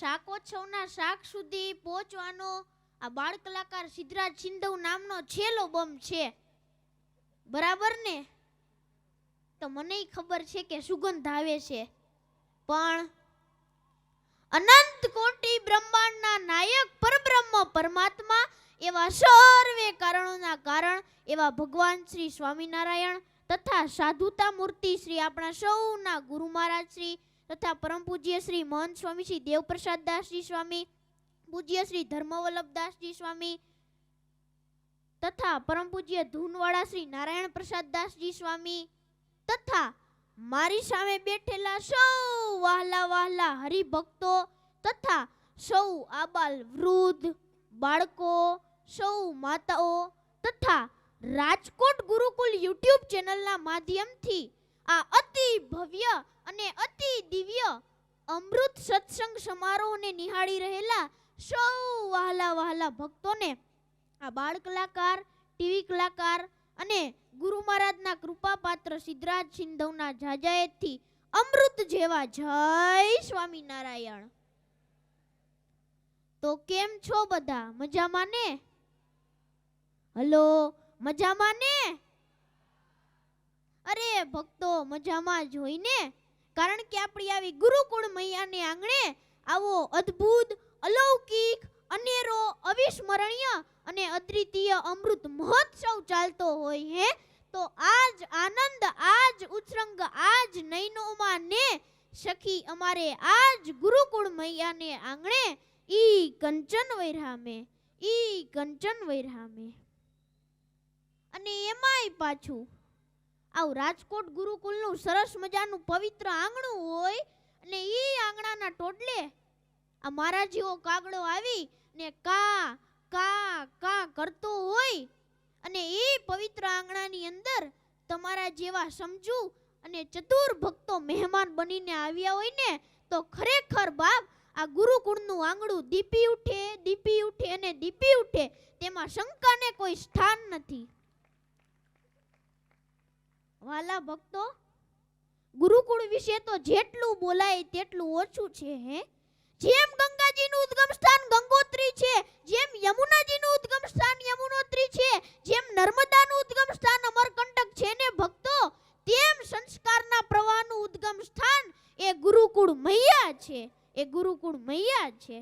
શાકોત્સવના શાક સુધી પહોંચવાનો આ બાળ કલાકાર સિદ્ધરાજ સિંધવ નામનો છેલ્લો બમ છે, બરાબર ને? તો મને ખબર છે કે સુગંધ આવે છે, પણ અનંત કોટી બ્રહ્માંડના નાયક પરબ્રહ્મ પરમાત્મા એવા સર્વે કારણોના કારણ એવા ભગવાન શ્રી સ્વામિનારાયણ તથા સાધુતા મૂર્તિ શ્રી આપણા સૌના ગુરુ મહારાજ શ્રી તથા પરમ પૂજ્ય શ્રી મહંત સ્વામી શ્રી દેવપ્રસાદ દાસજી સ્વામી, પૂજ્ય શ્રી ધર્મવલ્લભ દાસજી સ્વામી તથા પરમ પૂજ્ય ધૂનવાળા શ્રી નારાયણ પ્રસાદ દાસજી સ્વામી તથા મારી સામે બેઠેલા સૌ વહાલા વહાલા હરિભક્તો તથા સૌ આબાલ વૃદ્ધ બાળકો, સૌ માતાઓ તથા રાજકોટ ગુરુકુલ યુટ્યુબ ચેનલના માધ્યમથી આ અતિ ભવ્ય અને અતિ દિવ્ય અમૃત સત્સંગ સમારોહને નિહાળી રહેલા સૌ વહાલા વહાલા ભક્તોને આ બાળ કલાકાર, ટીવી કલાકાર અને ગુરુ મહારાજના કૃપાપાત્ર સિદ્ધરાજ સિંધવના જાજાએથી અમૃત જેવા જય સ્વામિનારાયણ. તો કેમ છો બધા? મજામાં ને? હલો, મજામાં ને? અરે ભક્તો, મજામાં જ હોય ને, કારણ કે આપણી આવી ગુરુકુળ મૈયાને આંગણે આવો અદ્ભુત, અલૌકિક, અનેરો, અવિસ્મરણીય અને અદ્વિતીય અમૃત મહોત્સવ ચાલતો હોય હે. તો આજ આનંદ, આજ ઉત્સંગ, આજ નૈનોમાં ને સખી અમારે આજ ગુરુકુળ મૈયાને આંગણે ઈ કંચન વૈરામે, ઈ કંચન વૈરામે. અને એમાંય પાછું આવું રાજકોટ ગુરુકુલનું સરસ મજાનું પવિત્ર આંગણું હોય અને ઈ આંગણાના ટોડલે આ મારા જેવો કાગડો આવી ને કા કા કા કરતો હોય અને એ પવિત્ર આંગણાની અંદર તમારા જેવા સમજુ અને ચતુર ભક્તો મહેમાન બનીને આવ્યા હોય ને, તો ખરેખર બાપ આ ગુરુકુળનું આંગણું દીપી ઉઠે, દીપી ઉઠે અને દીપી ઉઠે, તેમાં શંકાને કોઈ સ્થાન નથી. વાલા ભક્તો, ગુરુકુળ વિશે તો જેટલું બોલાય તેટલું ઓછું છે હે. જેમ ગંગાજીનું ઉદ્ગમ સ્થાન ગંગોત્રી છે, જેમ યમુનાજીનું ઉદ્ગમ સ્થાન યમુનોત્રી છે, જેમ નર્મદાનું ઉદ્ગમ સ્થાન અમરકંટક છે ને ભક્તો, તેમ સંસ્કારના પ્રવાહનું ઉદ્ગમ સ્થાન એ ગુરુકુળ મૈયા છે, એ ગુરુકુળ મૈયા છે.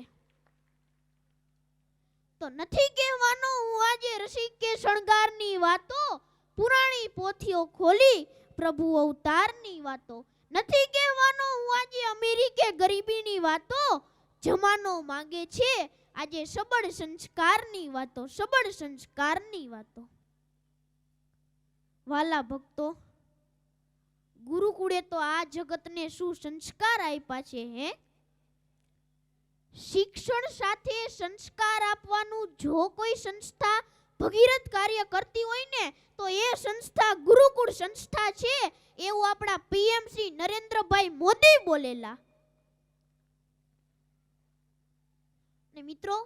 તો નથી કહેવાનો હું આજે રસિકે શણગારની વાતો, પુરાણી પોથીઓ ખોલી પ્રભુ અવતારની વાતો. નથી કહેવાનો હું આજે અમીરી કે ગરીબીની વાતો, જમાનો માંગે છે આજે સબળ સંસ્કારની વાતો, સબળ સંસ્કારની વાતો. વાલા ભક્તો, ગુરુકુળે તો આ જગતને શું સંસ્કાર આપ્યા છે હે. શિક્ષણ સાથે સંસ્કાર આપવાનું જો કોઈ સંસ્થા ભગીરથ કાર્ય કરતી હોય ને, તો એ સંસ્થા ગુરુકુળ સંસ્થા છે, એવું આપણા પીએમ શ્રી નરેન્દ્રભાઈ મોદી બોલેલા. ને મિત્રો,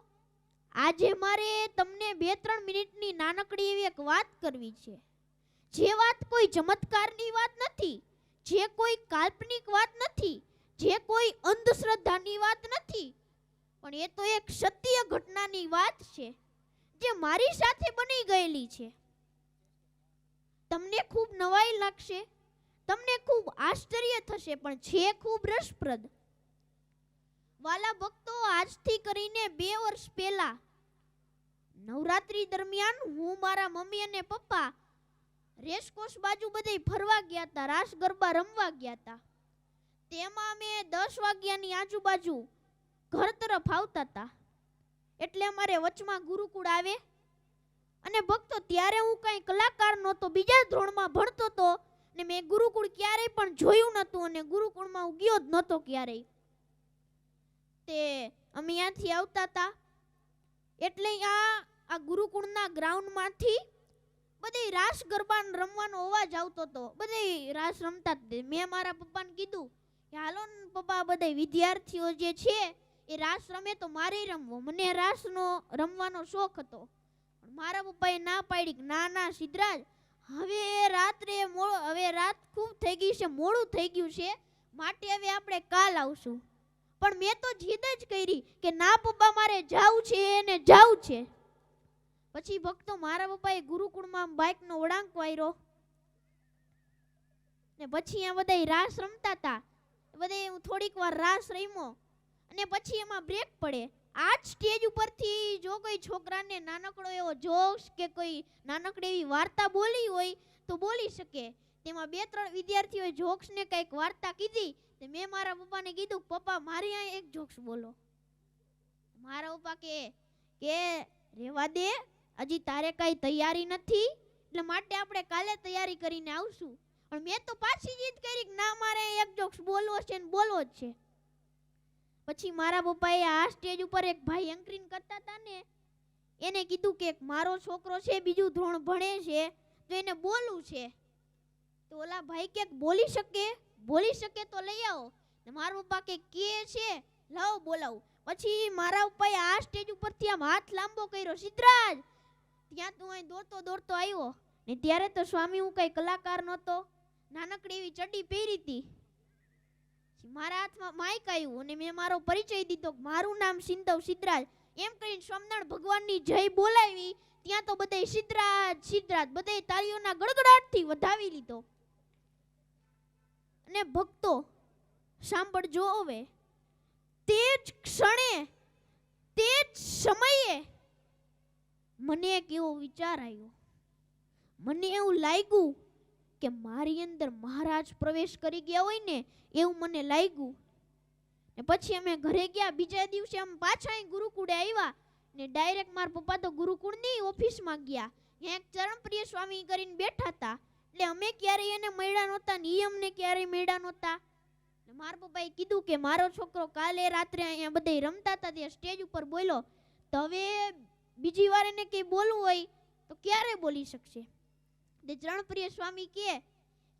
આજે મારે તમને 2-3 મિનિટની નાનકડી એવી એક વાત કરવી છે. જે વાત કોઈ ચમત્કારની વાત નથી, જે કોઈ કાલ્પનિક વાત નથી, જે કોઈ અંધશ્રદ્ધાની વાત નથી, પણ એ તો એક સત્ય ઘટનાની વાત છે જે મારી સાથે બની ગયેલી છે. તમને ખૂબ નવાઈ લાગશે, તમને ખૂબ આશ્ચર્ય થશે, પણ છે ખૂબ રસપ્રદ. વાલા ભક્તો, આજથી કરીને 2 વર્ષ પહેલા નવરાત્રી દરમિયાન હું, મારા મમ્મી અને પપ્પા રેસકોર્સ બાજુ બધે ફરવા ગયા હતા, રાસ ગરબા રમવા ગયા હતા. તેમાં અમે 10 વાગ્યાની આજુબાજુ ઘર તરફ આવતા હતા, એટલે અમારે વચમાં ગુરુકુળ આવે. અને ભક્તો, ત્યારે હું કઈ કલાકાર નહોતો, બીજા ધોરણમાં ભણતો હતો ને મેં ગુરુકુળ ક્યારેય પણ જોયું નહોતું અને ગુરુકુળમાં હું ગયો જ નહોતો ક્યારેય. તે અમે ત્યાંથી આવતા હતા એટલે આ ગુરુકુળના ગ્રાઉન્ડમાંથી બધે રાસ ગરબા રમવાનો અવાજ આવતો હતો, બધે રાસ રમતા હતા. મેં મારા પપ્પાને કીધું કે હાલો ને પપ્પા, બધા વિદ્યાર્થીઓ જે છે એ રાસ રમે તો મારે રમવો. મને રાસનો રમવાનો શોખ હતો. મારા પપ્પાએ ના પાડી કે ના ના સિદ્ધરાજ, હવે રાત ખૂબ થઈ ગઈ છે, મોડું થઈ ગયું છે, માટે હવે આપણે કાલ આવશું. પણ મેં તો જીદ જ કરી કે ના પપ્પા મારે જાવું છે ને જાવું છે. પછી ભક્તો મારા પપ્પાએ ગુરુકુળમાં બાઇકનો વળાંક વાર્યો ને પછી આ બધા રાસ રમતા હતા. બધે હું થોડીક વાર રાસ રમ્યો અને પછી એમાં બ્રેક પડે. આ જ સ્ટેજ ઉપરથી જો કોઈ છોકરાને નાનકડો એવો જોક્સ કે કોઈ નાનકડી એવી વાર્તા બોલી હોય તો બોલી શકે. તેમાં 2-3 વિદ્યાર્થીઓએ જોક્સને કંઈક વાર્તા કીધી. મેં મારા પપ્પાને કીધું, પપ્પા મારી અહીંયા એક જોક્સ બોલો. મારા પપ્પા કે રેવા દે, હજી તારે કઈ તૈયારી નથી, એટલે માટે આપણે કાલે તૈયારી કરીને આવશું. પણ મેં તો પાછી જીદ કરી કે ના, મારે એક જોક્સ બોલવો છે ને બોલવો જ છે. પછી મારા પપ્પાએ આ સ્ટેજ ઉપર એક ભાઈ એન્કરિંગ કરતા હતા ને, એને કીધું કે મારો છોકરો છે બીજું ધોરણ ભણે છે તો એને બોલવું છે. તો ઓલા ભાઈ કે બોલી શકે તો લઈ આવો. મારા પપ્પા કે છે લાવો બોલાવું. પછી મારા પપ્પાએ આ સ્ટેજ ઉપરથી આમ હાથ લાંબો કર્યો, સિદ્ધરાજ ત્યાં તું અહીં દોડતો આવ્યો ને. ત્યારે તો સ્વામી હું કઈ કલાકાર નહોતો, નાનકડી એવી ચડ્ડી પહેરી હતી. મારા હાથમાં માઇક આવ્યું અને મેં મારો પરિચય દીધો, મારું નામ સિંધવ સિદ્ધરાજ એમ કરીને સ્વામિનારાયણ ભગવાનની જય બોલાવી. ત્યાં તો બધાય સિદ્ધરાજ બધાય તાળીઓના ગડગડાટથી વધાવી લીધો. અને ભક્તો સાંભળજો હવે, તે જ ક્ષણે તે જ સમયે મને એક એવો વિચાર આવ્યો. મને એવું લાગ્યું કે મારી અંદર મહારાજ પ્રવેશ કરી ગયા હોય ને એવું મને લાગ્યું. ને પછી અમે ઘરે ગયા. બીજા દિવસે અમે પાછા ગુરુકુળે આવ્યા ને ડાયરેક્ટ મારા પપ્પા તો ગુરુકુળની ઓફિસમાં ગયા. ત્યાં એક ચરણપ્રિય સ્વામી કરીને બેઠા હતા. એટલે અમે ક્યારેય એને મળ્યા નહોતા ને એ અમને ક્યારેય મળ્યા નહોતા. મારા પપ્પાએ કીધું કે મારો છોકરો કાલે રાત્રે અહીંયા બધા રમતા હતા ત્યાં સ્ટેજ ઉપર બોલ્યો, તો હવે બીજી વાર એને કંઈ બોલવું હોય તો ક્યારે બોલી શકશે. ચરણપ્રિય સ્વામી કે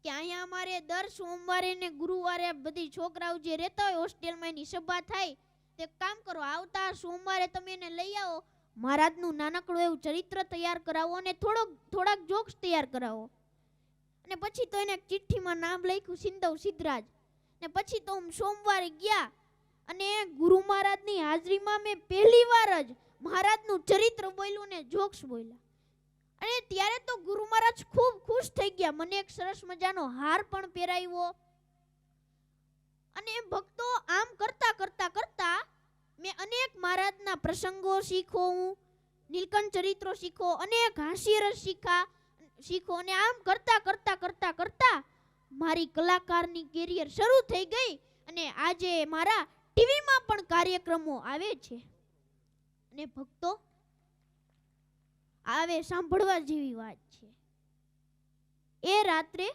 અહીંયા અમારે દર સોમવારે ને ગુરુવારે બધી છોકરાઓ જે રહેતા હોય હોસ્ટેલમાં એની સભા થાય. તો એક કામ કરો, આવતા સોમવારે તમે એને લઈ આવો, મહારાજનું નાનકડું એવું ચરિત્ર તૈયાર કરાવો અને થોડાક જોક્સ તૈયાર કરાવો. અને પછી તો એને ચિઠ્ઠીમાં નામ લખ્યું સિંધવ સિદ્ધરાજ. ને પછી તો હું સોમવારે ગયા અને ગુરુ મહારાજની હાજરીમાં મેં પહેલી વાર જ મહારાજનું ચરિત્ર બોલ્યું ને જોક્સ બોલ્યા. અને ત્યારે તો ગુરુ મહારાજ ખૂબ ખુશ થઈ ગયા. મને એક સરસ મજાનો હાર પણ પહેરાવ્યો. અને ભક્તો આમ કરતા મેં અનેક મહારાજના પ્રસંગો શીખો, હું નીલકંઠ ચરિત્રો શીખો, અનેક હાસ્યરસ શીખો. અને આમ કરતા મારી કલાકારની કેરિયર શરૂ થઈ ગઈ. અને આજે મારા ટીવીમાં પણ કાર્યક્રમો આવે છે. અને ભક્તો આવે સાંભળવા જેવી વાત છે. એ રાત્રે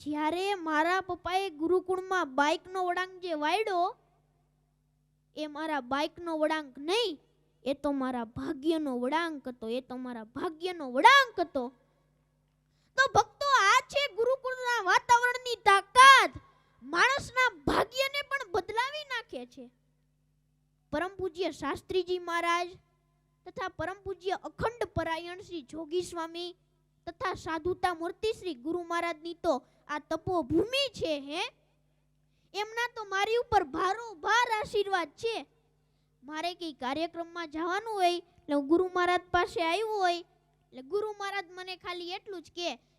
જ્યારે મારા પપ્પાએ ગુરુકુળમાં બાઇકનો વળાંક જે વાળ્યો, એ મારા બાઇકનો વળાંક નહીં, એ તો મારા ભાગ્યનો વળાંક હતો. તો ભક્તો આ છે ગુરુકુળના વાતાવરણની તાકાત. માણસના ભાગ્યને પણ બદલાવી નાખે છે. પરમ પૂજ્ય શાસ્ત્રીજી મહારાજ તથા પરમ પૂજ્ય અખંડ પરાયણ શ્રી જોગી સ્વામી તથા સાધુતા મૂર્તિ શ્રી ગુરુ મહારાજની તો આ તપોભૂમિ છે. એમના તો મારી ઉપર ભારોભાર આશીર્વાદ છે. મારે કઈ કાર્યક્રમમાં જવાનું હોય એટલે ગુરુ મહારાજ પાસે આવ્યું હોય એટલે ગુરુ મહારાજ મને ખાલી એટલું જ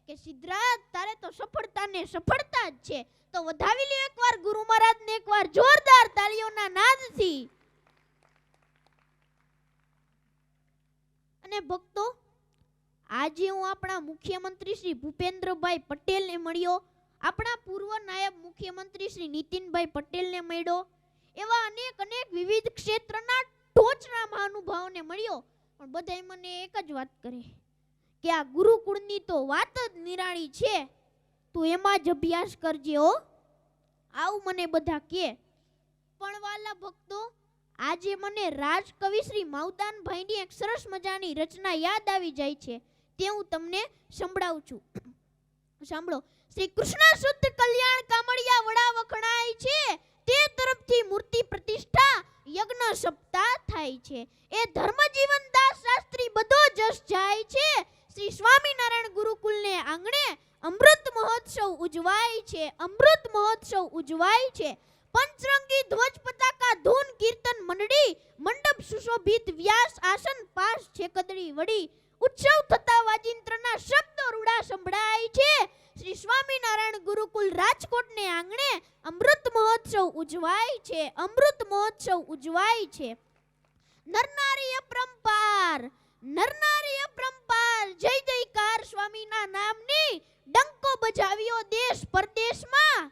કે સિદ્ધરાજ તારે તો સફળતા જ છે. તો વધાવી લ્યો એકવાર ગુરુ મહારાજને, એકવાર જોરદાર તાળીઓના નાદથી. અને ભક્તો આજે હું આપણા મુખ્યમંત્રી શ્રી ભૂપેન્દ્રભાઈ પટેલને મળ્યો, આપણા પૂર્વ નાયબ મુખ્યમંત્રી શ્રી નીતિનભાઈ પટેલને મળ્યો, એવા અનેક વિવિધ ક્ષેત્રના ટોચના મહાનુભાવોને મળ્યો. પણ બધાય મને એક જ વાત કરે કે આ ગુરુકુળની તો વાત જ નિરાળી છે, તું એમાં જ અભ્યાસ કરજે હો, આવું મને બધા કહે. પણ વાલા ભક્તો આજે મને રાજકવિ શ્રી માવદાનભાઈની એક સરસ મજાની રચના યાદ આવી જાય છે, તે હું તમને સંભળાવું છું. સાંભળો. શ્રી કૃષ્ણ શુદ્ધ કલ્યાણ કામળિયા વડા વખણાય છે, તે તરફથી મૂર્તિ પ્રતિષ્ઠા યજ્ઞ સપ્તાહ થાય છે. એ ધર્મજીવન દાસ શાસ્ત્રી બધો જસ જાય છે. શ્રી સ્વામિનારાયણ ગુરુકુલને આંગણે અમૃત મહોત્સવ ઉજવાય છે. પંચરંગી ધ્વજ પતાકા ધૂન કીર્તન મંડળી મંડપ સુશોભિત વ્યાસ આસન પાસ છે કદડી વડી ઉત્સવ થતા વાજિંત્રના શબ્દો રૂડા સંભળાય છે શ્રી સ્વામિનારાયણ ગુરુકુલ રાજકોટ ને આંગણે અમૃત મહોત્સવ ઉજવાય છે અમૃત મહોત્સવ ઉજવાય છે નરનારી અપરંપાર જય જયકાર સ્વામીના નામની ડંકો બજાવ્યો દેશ પરદેશમાં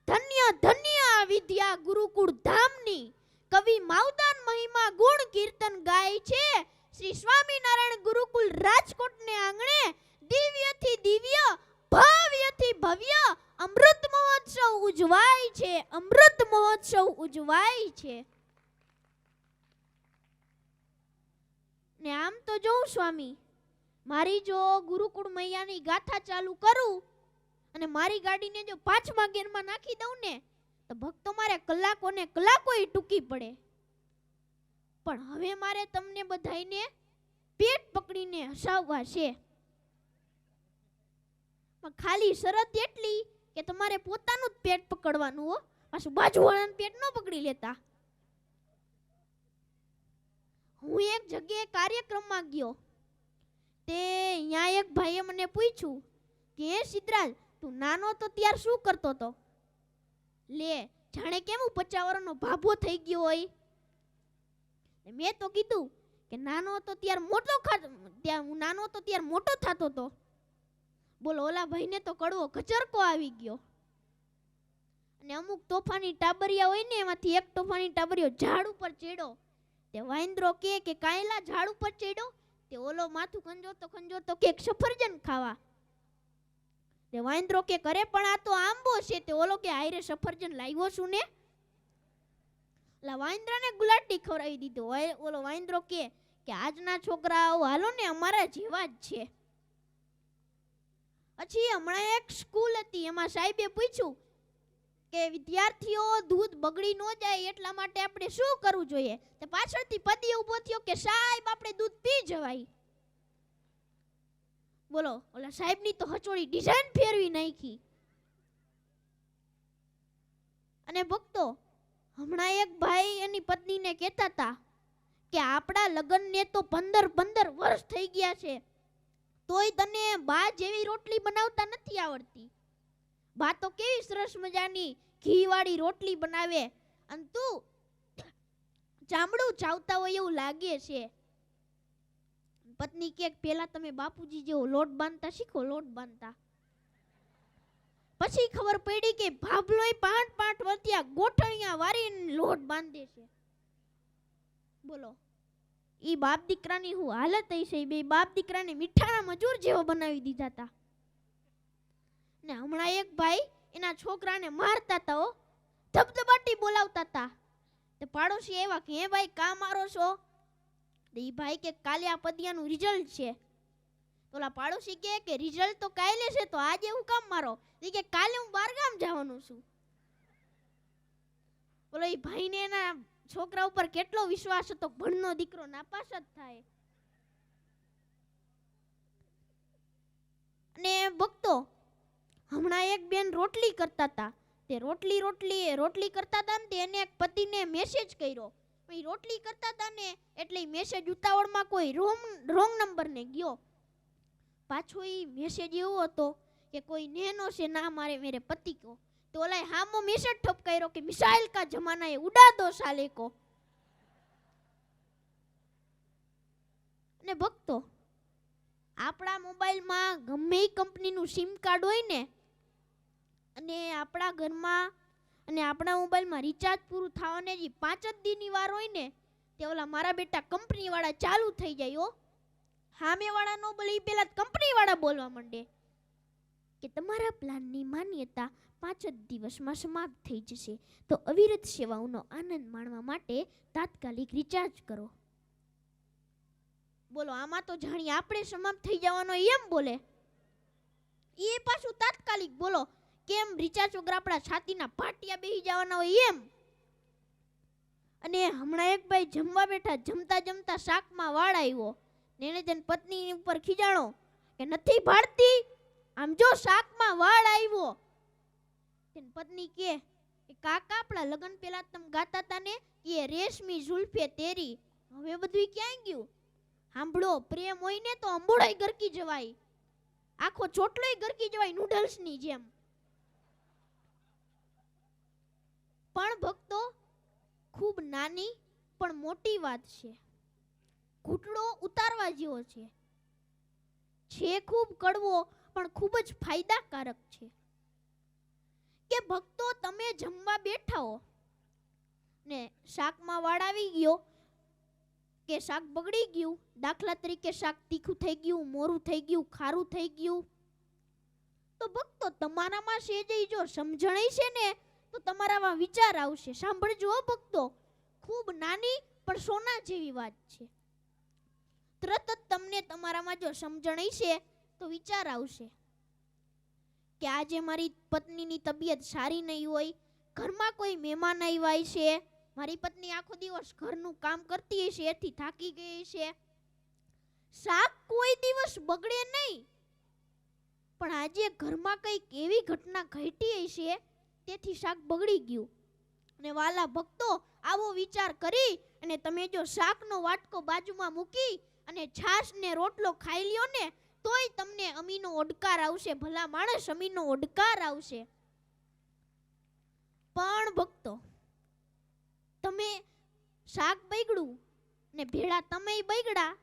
ધન્ય ધન્ય વિદ્યા ગુરુકુળ ધામની કવિ માવદાન મહિમા ગુણ કીર્તન ગાય છે શ્રી સ્વામિનારાયણ ગુરુકુલ રાજકોટ ને આંગણે દિવ્યથી દિવ્ય ભવ્યથી ભવ્ય અમૃત મહોત્સવ ઉજવાય છે અમૃત મહોત્સવ ઉજવાય છે ને આમ તો જોઉં સ્વામી મારી જો ગુરુકુળ મૈયાની ગાથા ચાલુ કરું અને મારી ગાડીને જો 5મા ગેરમાં નાખી દઉં ને તો ભક્તો મારે કલાકોને કલાકોય ટૂંકી પડે પણ હવે મારે તમને બધાઈને પેટ પકડીને હસાવવા છે પણ ખાલી શરત એટલી કે તમારે પોતાનું જ પેટ પકડવાનું હો પાછું બાજુવાળાનું પેટ ન પકડી લેતા હું એક જગ્યાએ કાર્યક્રમમાં ગયો તે અહીંયા એક ભાઈએ મને પૂછ્યું કે હે સિદ્ધરાજ તું નાનો તો ત્યાર શું કરતો તો લે જાણે કેમ 50 વર્ષનો ભાભો થઈ ગયો હોય મેં તો કીધું કે નાનો તો ત્યાર મોટો થતો તો બોલો ઓલા ભાઈને તો કડવો કચરકો આવી ગયો અને અમુક તોફાની ટાબરિયા હોય ને એમાંથી એક તોફાની ટાબરિયો ઝાડ ઉપર ચડ્યો તે વાંદરો કે કાયલા ઝાડ ઉપર ચડ્યો તે ઓલો માથું ખંજોતો કે સફરજન ખાવા તે વાંદરો કે કરે પણ આ તો આંબો છે તે ઓલો કે આયરે સફરજન લાવ્યો છું ને લા વાંદરાને ગુલાટી ખવડાવી દીધો ઓલો વાંદરો કે આજના છોકરાઓ હાલો ને અમારા જેવા જ છે પછી હમણાં એક સ્કૂલ હતી એમાં સાહેબે પૂછ્યું કે વિદ્યાર્થીઓ દૂધ બગડી ન જાય એટલા માટે આપણે શું કરવું જોઈએ તે પાછળથી પદી ઊભો થયો કે સાહેબ આપણે દૂધ પી જવાય બોલો ઓલા સાહેબની તો હચોડી ડિઝાઇન ફેરવી નાખી અને ભક્તો હમણાં એક ભાઈ એની પત્નીને કહેતા હતા કે આપણા લગ્નને તો 15 વર્ષ થઈ ગયા છે તોય તને બા જેવી રોટલી બનાવતા નથી આવડતી બા તો કેવી સરસ મજાની ઘીવાળી રોટલી બનાવે અને તું ચામડું ચાવતા હોય એવું લાગે છે પત્ની કે પહેલા તમે બાપુજી જેવો લોટ બાંધતા શીખો લોટ બાંધતા પછી ખબર પડી કે ભાભલોય 5 વર્ષિયા ગોઠણિયા વારીને લોટ બાંધે છે બોલો ઈ બાપ દીકરાની હું હાલત થઈ છે બે બાપ દીકરાને મીઠાના મજૂર જેવો બનાવી દીધા હતા ને હમણાં એક ભાઈ એના છોકરાને મારતા હતા હો ધબધબાટી બોલાવતા હતા તે પાડોશી એવા કે હે ભાઈ કા મારો છો ઈ ભાઈ કે કાલે આ પદિયાનું રિઝલ્ટ છે ઓલા પાડોશી કે રિઝલ્ટ તો કાલે છે તો આજે હું કામ મારો ઈ કે કાલે હું બહારગામ જવાનું છું બોલો ઈ ભાઈને એના છોકરા ઉપર કેટલો વિશ્વાસ હતો ભણનો દીકરો નાપાસ જ થાય અને ભક્તો હમણાં એક બેન રોટલી કરતા હતા તે રોટલી કરતા હતા ને એને એક પતિને મેસેજ કર્યો એ રોટલી કરતા હતા ને એટલે મેસેજ ઉતાવળમાં કોઈ રોંગ નંબર ને ગયો પાછો એ મેસેજ એવો હતો કે કોઈ નેનો છે ના મારે મેરે પતિ કો તો ઓલાએ હામો મેસેજ ઠપકાર્યો કે મિસાઇલ કા જમાના હે ઉડા દો સાલે કો ને ભક્તો આપણા મોબાઈલમાં ગમે એ કંપનીનું સિમ કાર્ડ હોય ને અને આપણા ઘરમાં અને આપણા મોબાઈલમાં રિચાર્જ પૂરું થવાને જ 5 જ દીની વાર હોય ને તે ઓલા મારા બેટા કંપનીવાળા ચાલુ થઈ જાય હો સામેવાળા નો બોલે પેલા કંપનીવાળા બોલવા માંડે કે તમારા પ્લાનની માન્યતા 5 જ દિવસમાં સમાપ્ત થઈ જશે તો અવિરત સેવાઓનો આનંદ માણવા માટે તાત્કાલિક રિચાર્જ કરો બોલો આમાં તો જાણી આપણે સમાપ્ત થઈ જવાનો એમ બોલે એ પાછું તાત્કાલિક બોલો કેમ રિચાર્જ વગર આપણા છાતીના પાટિયા બેહી જવાના હોય એમ અને હમણાં એક ભાઈ જમવા બેઠા જમતા શાકમાં વાળ આવ્યો ને એને તેની પત્ની ઉપર ખીજાણો કે નથી ભાળતી આમ જો શાકમાં વાળ આવ્યો તેની પત્ની કે કાકા આપણા લગ્ન પહેલા તમે ગાતા હતા ને, એ રેશમી જુલ્ફે તેરી, હવે બધું ક્યાં ગયું? સાંભળો, પ્રેમ હોય ને તો અંબોળાઈ ગરકી જવાય, આખો ચોટલોય ગરકી જવાય નૂડલ્સ ની જેમ. પણ ભક્તો, ખૂબ નાની પણ મોટી વાત છે, ઘૂંટડો ઉતારવા જેવો છે ખૂબ કડવો પણ ખૂબ જ ફાયદાકારક છે. કે ભક્તો, તમે જમવા બેઠા હો ને શાકમાં વાળ આવી ગયો કે શાક બગડી ગયું, દાખલા તરીકે શાક તીખું થઈ ગયું, મોરું થઈ ગયું, ખારું થઈ ગયું, તો ભક્તો તમારામાં સેજઈ જો સમજણ છે ને તો તમારામાં વિચાર આવશે. સાંભળજો ભક્તો, ખૂબ નાની પણ સોના જેવી વાત છે. તરત જ તમને તમારામાં જો સમજણ છે તો વિચાર આવશે કે આજે મારી પત્નીની તબિયત સારી નહીં હોય, ઘરમાં કોઈ મહેમાન આવ્યા છે, મારી પત્ની આખો દિવસ ઘરનું કામ કરતી હશે, એથી થાકી ગઈ છે, શાક કોઈ દિવસ બગડે નહીં, પણ આજે ઘરમાં કંઈક એવી ઘટના ઘટી હશે તેથી શાક બગડી ગયું. અને વાલા ભક્તો, આવો વિચાર કરી અને તમે જો શાકનો વાટકો બાજુમાં મૂકી અને છાશ ને રોટલો ખાઈ લ્યો ને, તોય તમને અમીનો ઓડકાર આવશે, ભલા માણસ અમીનો ઓડકાર આવશે. પણ ભક્તો, તમે શાક બગડ્યું ને ભેળા તમે બગડા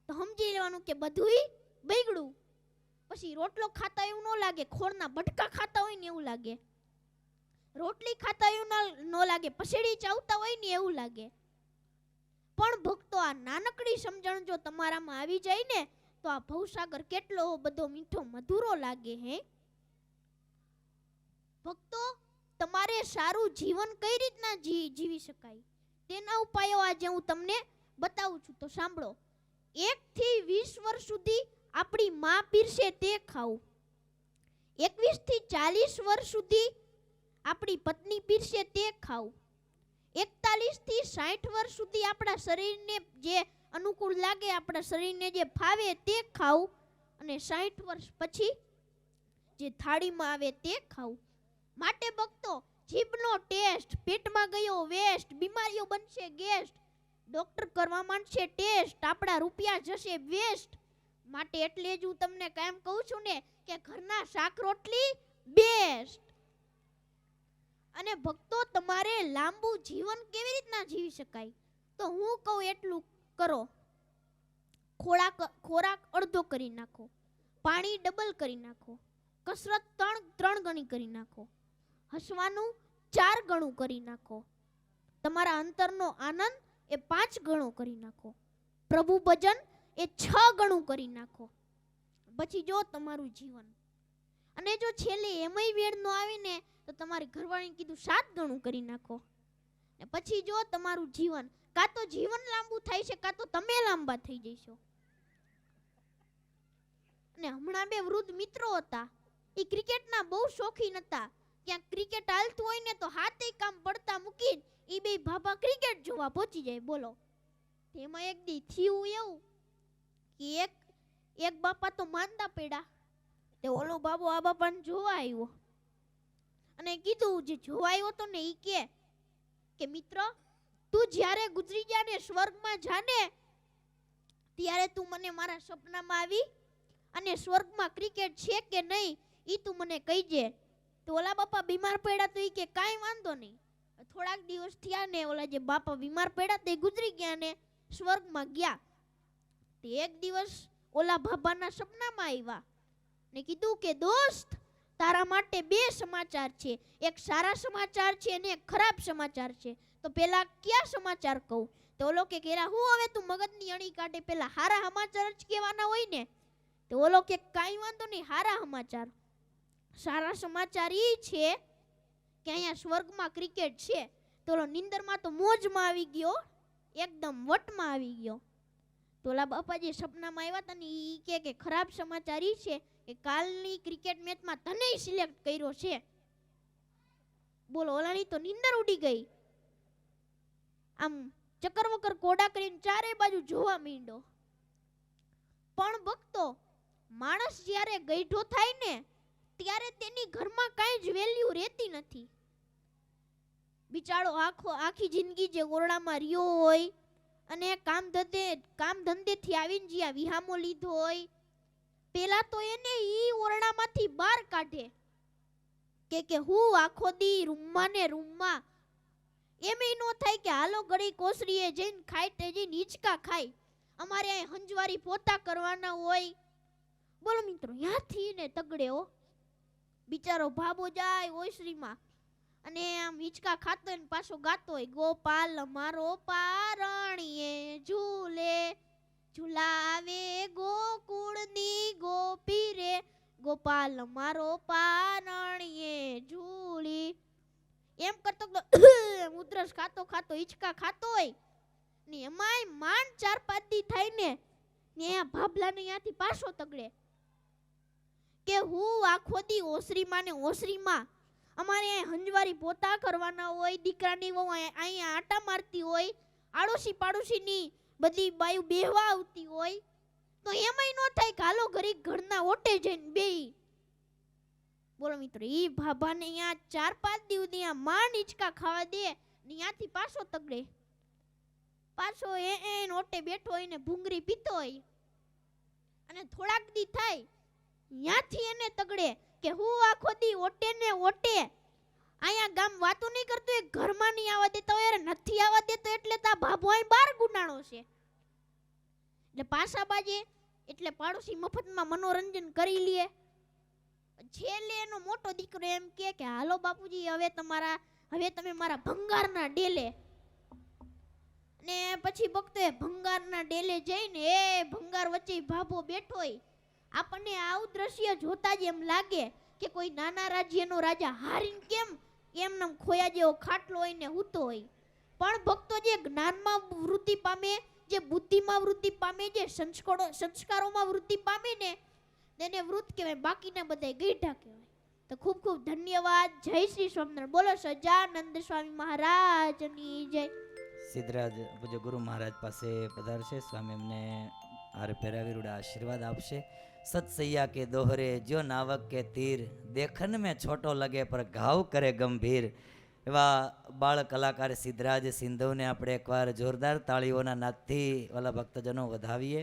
તો સમજી લેવાનું કે બધુંય બગડ્યું. પછી રોટલો ખાતા એવું ન લાગે, ખોળના બટકા ખાતા હોય ને એવું લાગે, રોટલી ખાતા એવું ન લાગે, પસેડી ચાવતા હોય ને એવું લાગે. પણ ભક્તો, આ નાનકડી સમજણ જો તમારામાં આવી જાય ને તો આ ભવસાગર કેટલો બધો મીઠો મધુરો લાગે. હે ભક્તો, તમારે સારું જીવન કઈ રીતના જીવી શકાય તેના ઉપાયો આજે હું તમને બતાવું છું. તો સાંભળો, 1 થી 20 વર્ષ સુધી આપણી માં પીરસે તે ખાવું, 21 થી 40 વર્ષ સુધી આપણી પત્ની પીરસે તે ખાવું, 41 થી 60 વર્ષ સુધી આપણા શરીરને જે અનુકૂળ લાગે, આપણા શરીરને જે ફાવે તે ખાવું, અને 60 વર્ષ પછી જે થાળીમાં આવે તે ખાવું. માટે ભક્તો, જીભનો ટેસ્ટ, પેટમાં ગયો વેસ્ટ, બીમારીઓ બનશે ગેસ્ટ, ડોક્ટર કરવા માંડશે ટેસ્ટ, આપણા રૂપિયા જશે વેસ્ટ. માટે એટલે જ હું તમને કાયમ કહું છું ને કે ઘરના શાક રોટલી બેસ્ટ. અને ભક્તો, તમારે લાંબુ જીવન કેવી રીતના જીવી શકાય તો હું કહું એટલું કરો. ખોરાક અડધો કરી નાખો, પાણી ડબલ કરી નાખો, કસરત 3 ગણી કરી નાખો, હસવાનું 4 ગણું કરી નાખો, તમારા અંતરનો આનંદ એ 5 ગણો કરી નાખો, પ્રભુ ભજન એ 6 ગણું કરી નાખો. પછી જો તમારું જીવન, અને જો છેલ્લે એમાંય વેળ ન આવે ને તો તમારી ઘરવાળીને કીધું 7 ગણું કરી નાખો. ને પછી જો તમારું જીવન, કાં તો જીવન લાંબુ થાય છે કાં તો તમે લાંબા થઈ જશો. અને હમણાં 2 વૃદ્ધ મિત્રો હતા, એ ક્રિકેટના બહુ શોખીન હતા. ક્યાંક ક્રિકેટ હાલતું હોય ને તો હાથે કામ પડતા મૂકીને એ 2 ભાભા ક્રિકેટ જોવા પહોંચી જાય. બોલો, તેમાં એક દી થયું એવું કે એક બાપા તો માંદા પડ્યા, તે ઓલો બાબો આ બાપાને જોવા આવ્યો અને કીધું, જે જોવા આવ્યો તો ને એ કે મિત્ર, તું જ્યારે ગુજરી જા ને સ્વર્ગમાં જાને ત્યારે તું મને મારા સપનામાં આવી અને સ્વર્ગમાં ક્રિકેટ છે કે નહીં ઈ તું મને કહીજે. તો ઓલા બાપા બીમાર પડ્યા તો ઈ કે કાંઈ વાંધો નહીં. થોડાક દિવસ થયા ને ઓલા જે બાપા બીમાર પડ્યા તે ગુજરી ગયા ને સ્વર્ગમાં ગયા. તે એક દિવસ ઓલા બાબાના સપનામાં આવ્યા ને કીધું કે દોસ્ત, તારા માટે 2 સમાચાર છે, એક સારા સમાચાર છે અને એક ખરાબ સમાચાર છે. તો પેલા કયા સમાચાર કહું? તો ઓલો કે કેરા હું હવે તું મગજની અણી કાઢે, પેલા હારા સમાચાર જ કહેવાના હોય ને. તો ઓલો કે કાંઈ વાંધો નહીં, હારા સમાચાર. સારા સમાચાર ઈ છે કે અહીંયા સ્વર્ગમાં ક્રિકેટ છે. તો ઓલો નિંદરમાં તો મોજમાં આવી ગયો, એકદમ વટમાં આવી ગયો. તો ઓલા બાપા જે સપનામાં આવ્યા હતા ને ઈ કે ખરાબ સમાચાર ઈ છે કે કાલની ક્રિકેટ મેચમાં તને સિલેક્ટ કર્યો છે. બોલો, ઓલાની તો નિંદર ઉડી ગઈ. આમ ચક્કર વક્કર કોડા કરીને ચારે બાજુ જોવા માંડ્યો. પણ ભક્તો, માણસ જ્યારે ગઈઢો થાય ને ત્યારે તેની ઘરમાં કાંઈ જ વેલ્યુ રહેતી નથી. બિચારો આખી જિંદગી જે ઓરડામાં રહ્યો હોય અને કામ ધંધેથી આવીને જ્યાં વિહામો લીધો હોય, પેલા તો એને ઈ ઓરડામાંથી બહાર કાઢે કે હું આખો દી રૂમમાં ને રૂમમાં. એમેય નો થાય કે હાલો ઘડી કોસરીએ જઈને ખાઈ જઈને હિંચકા ખાય. અમારે અહીં હંજવારી પોતા કરવાના હોય. બોલો મિત્રો, યાથી ને તગડે હો બિચારો ભાબો જાય ઓસરીમાં અને આમ હિંચકા ખાતો હોય ને પાછો ગાતો હોય, ગોપાલ મારો પારણીએ ઝૂલે ઝુલાવે ગોકુળની ગોપી રે, ગોપાલ મારો પારણીએ ઝૂલી. એમ કરતો ઉધરસ ખાતો ખાતો હિંચકા ખાતો હોય ને એમાંય માંડ 4-5 દી થાય ને ભાભલાને ત્યાંથી પાછો તગડે કે હું આખો દી ઓસરીમાં ને ઓસરીમાં. અમારે હંજવારી પોતા કરવાના હોય, દીકરાની વહુ અહીંયા આટા મારતી હોય, આડોશી પાડોશીની બધી બાયું બેહવા આવતી હોય, તો એમાંય નો થાય કે હાલો ઘરી ઘરના ઓટે જઈને બેહી. બોલો મિત્રો, ઈ ભાભાને અહીંયા 4-5 દિવસ ત્યાં માંડ હિંચકા ખાવા દે ને ત્યાંથી પાછો તગડે. પાછો એ ઓટે બેઠો હોય ને ભૂંગરી પીતો હોય અને થોડાક દી થાય ત્યાંથી એને તગડે કે હું આખો દી ઓટે ને ઓટે અહીંયા ગામ વાતો નહીં કરતો, એ ઘરમાં નહીં આવવા દેતા હોય, નથી આવવા દેતો એટલે તા ભાભો અહીં બહાર ગુનાણો છે. એટલે પાછા બાજે એટલે પાડોશી મફતમાં મનોરંજન કરી લે. છેલ્લે એનો મોટો દીકરો એમ કે હાલો બાપુજી, હવે તમે મારા ભંગારના ડેલે. ને પછી ભક્તો એ ભંગારના ડેલે જઈને એ ભંગાર વચ્ચે ભાભો બેઠો હોય. આપણને આવું દ્રશ્ય જોતા જ એમ લાગે કે કોઈ નાના રાજ્યનો રાજા હારીને કેમ એમનેમ ખોયા જેવો ખાટલો હોય ને હૂતો હોય. પણ ભક્તો જે જ્ઞાનમાં વૃદ્ધિ પામે, જે બુદ્ધિમાં વૃદ્ધિ પામે, જે સંસ્કારોમાં વૃદ્ધિ પામે ને તેને વૃદ્ધ કહેવાય, બાકીના બધા ગઈઢા કહેવાય. તો ખૂબ ખૂબ ધન્યવાદ. જય શ્રી સ્વામિનારાયણ. બોલો સજાનંદ સ્વામી મહારાજની જય. સિદ્ધરાજ પૂજ્ય ગુરુ મહારાજ પાસે પધારશે. સ્વામી એમને હાર પહેરાવી રૂડા આશીર્વાદ આપશે. સત્સૈયા કે દોહરે જો નાવક કે તીર, દેખન में छोटो लगे पर घाव करे गंभीर. એવા બાળ કલાકાર સિદ્ધરાજ સિંધવને આપણે એકવાર જોરદાર તાળીઓના નાદથી વાલા ભક્તજનો વધાવીએ.